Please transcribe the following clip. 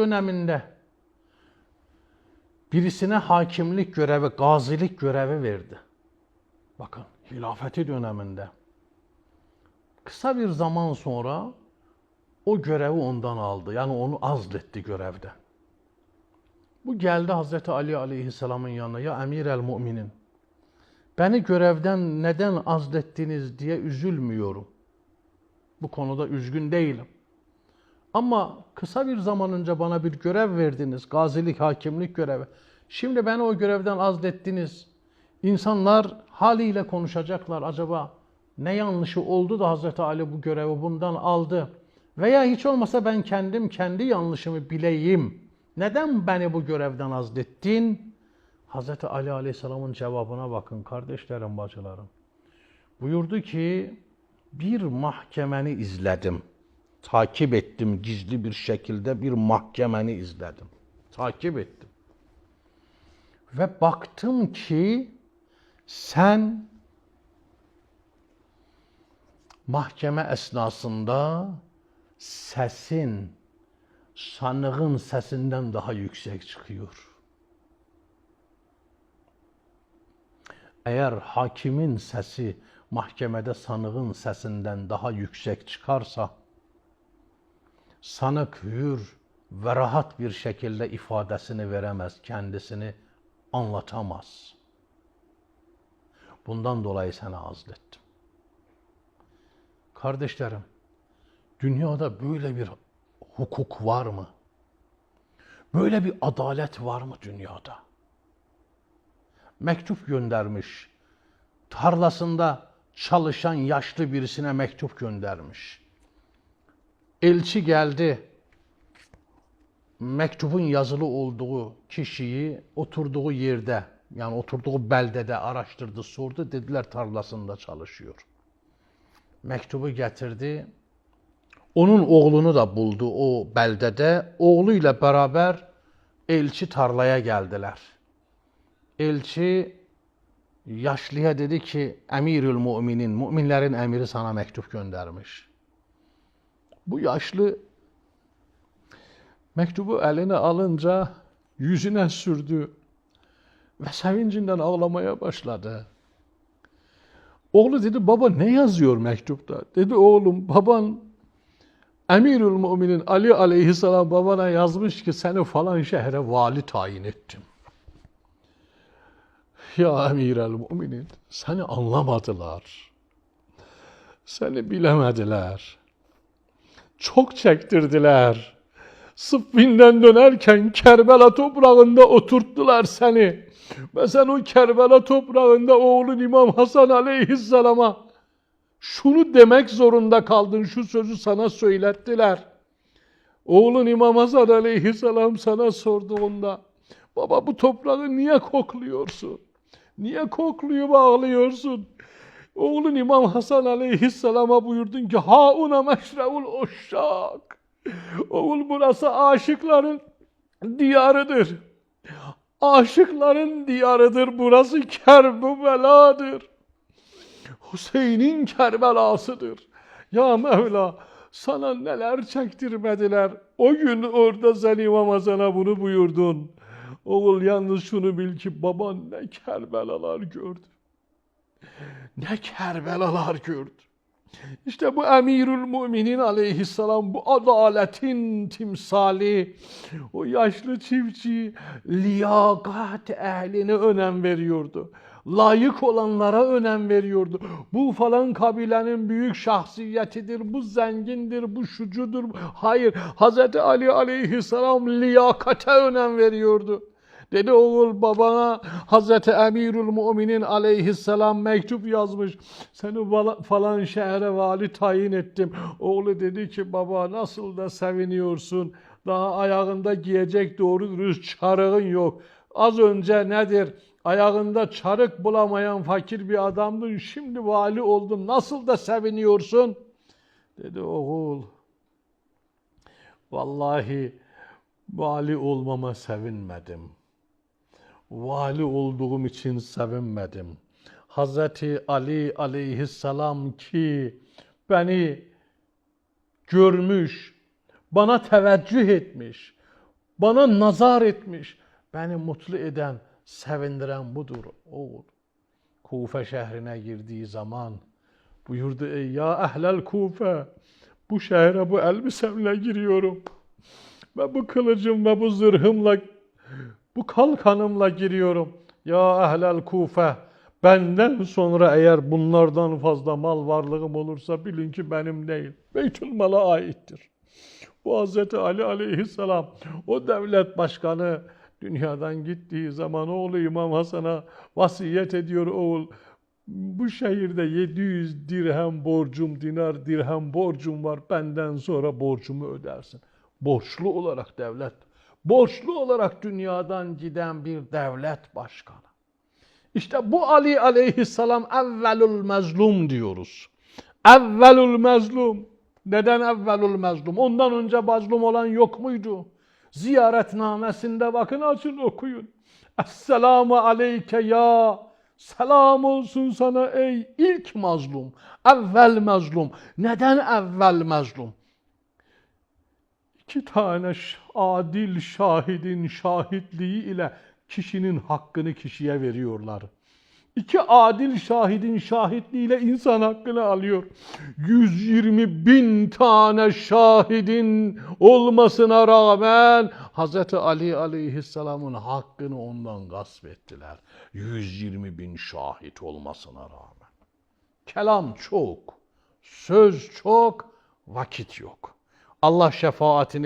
döneminde birisine hakimlik görevi, gazilik görevi verdi. Bakın, hilafeti döneminde. Kısa bir zaman sonra o görevi ondan aldı. Yani onu azletti görevden. Bu geldi Hazreti Ali aleyhisselamın yanına. Ya emir el müminin, beni görevden neden azlettiniz diye üzülmüyorum. Bu konuda üzgün değilim. Ama kısa bir zaman önce bana bir görev verdiniz. Gazilik, hakimlik görevi. Şimdi beni o görevden azlettiniz. İnsanlar haliyle konuşacaklar. Acaba ne yanlışı oldu da Hazreti Ali bu görevi bundan aldı? Veya hiç olmasa ben kendi yanlışımı bileyim. Neden beni bu görevden azlettin? Hazreti Ali Aleyhisselam'ın cevabına bakın kardeşlerim, bacılarım. Buyurdu ki, bir mahkemeni izledim. Takip ettim gizli bir şekilde, bir mahkemeni izledim. Takip ettim. Ve baktım ki sen mahkeme esnasında sesin sanığın sesinden daha yüksek çıkıyor. Eğer hakimin sesi mahkemede sanığın sesinden daha yüksek çıkarsa, sanık hür ve rahat bir şekilde ifadesini veremez, kendisini anlatamaz. Bundan dolayı seni azlettim. Kardeşlerim, dünyada böyle bir hukuk var mı? Böyle bir adalet var mı dünyada? Mektup göndermiş. Tarlasında çalışan yaşlı birisine mektup göndermiş. Elçi geldi. Mektubun yazılı olduğu kişiyi oturduğu yerde, yani oturduğu beldede araştırdı, sordu. Dediler tarlasında çalışıyor. Mektubu getirdi. Onun oğlunu da buldu o beldede. Oğluyla beraber elçi tarlaya geldiler. Elçi yaşlıya dedi ki, emirül müminin, müminlerin emiri sana mektup göndermiş. Bu yaşlı mektubu eline alınca yüzüne sürdü ve sevincinden ağlamaya başladı. Oğlu dedi, baba ne yazıyor mektupta? Dedi, oğlum, baban emirül müminin Ali aleyhisselam babana yazmış ki seni falan şehre vali tayin ettim. Ya emirel müminin, seni anlamadılar. Seni bilemediler. Çok çektirdiler. Sıffinden dönerken Kerbela toprağında oturttular seni. Ve sen o Kerbela toprağında oğlun İmam Hasan aleyhisselama şunu demek zorunda kaldın, şu sözü sana söylettiler. Oğlun İmam Hasan aleyhisselam sana sorduğunda, baba bu toprağı niye kokluyorsun? Niye kokluyup ağlıyorsun? Oğlun İmam Hasan aleyhisselama buyurdun ki, hauna meşreul uşşak. Oğul, burası aşıkların diyarıdır. Aşıkların diyarıdır. Burası Kerbeladır. Hüseyin'in Kerbelasıdır. Ya Mevla, sana neler çektirmediler. O gün orada sen İmam Hasan'a bunu buyurdun. Oğul, yalnız şunu bil ki baban ne Kerbelalar gördü. Ne Kerbelalar gördü. İşte bu emirül müminin aleyhisselam, bu adaletin timsali, o yaşlı çiftçi liyakat ehline önem veriyordu. Layık olanlara önem veriyordu. Bu falan kabilenin büyük şahsiyetidir, bu zengindir, bu şucudur. Hayır, Hz. Ali aleyhisselam liyakate önem veriyordu. Dedi, oğul, babana Hazreti Emirül Müminin aleyhisselam mektup yazmış. Seni falan şehre vali tayin ettim. Oğlu dedi ki, baba nasıl da seviniyorsun. Daha ayağında giyecek doğru dürüst çarığın yok. Az önce nedir? Ayağında çarık bulamayan fakir bir adamdın. Şimdi vali oldun. Nasıl da seviniyorsun? Dedi, oğul, vallahi vali olmama sevinmedim. Vali olduğum için sevinmedim. Hazreti Ali aleyhisselam ki beni görmüş, bana teveccüh etmiş, Bana nazar etmiş. Beni mutlu eden, sevindiren budur oğul. Kufe şehrine girdiği zaman buyurdu: ey ya ehlel Kufe, bu şehre bu elbisemle giriyorum. Ve bu kılıcım ve bu zırhımla, bu kalkanımla giriyorum. Ya ehlel Kufe, benden sonra eğer bunlardan fazla mal varlığım olursa bilin ki benim değil, Beytülmal'a aittir. Bu Hazreti Ali aleyhisselam, o devlet başkanı dünyadan gittiği zaman oğlu İmam Hasan'a vasiyet ediyor: oğul, bu şehirde 700 dirhem borcum, dinar dirhem borcum var. Benden sonra borcumu ödersin. Borçlu olarak devlet, borçlu olarak dünyadan giden bir devlet başkanı. İşte bu Ali aleyhisselam evvelül mezlum diyoruz. Evvelül mezlum. Neden evvelül mezlum? Ondan önce mazlum olan yok muydu? Ziyaretnamesinde bakın, açın okuyun. Esselamu aleyke ya. Selam olsun sana ey ilk mazlum. Evvel mazlum. Neden evvel mazlum? 2 tane adil şahidin şahitliği ile kişinin hakkını kişiye veriyorlar. 2 adil şahidin şahitliğiyle insan hakkını alıyor. 120.000 tane şahidin olmasına rağmen Hz. Ali aleyhisselamın hakkını ondan gasp ettiler. 120.000 şahit olmasına rağmen. Kelam çok, söz çok, vakit yok. Allah şefaatini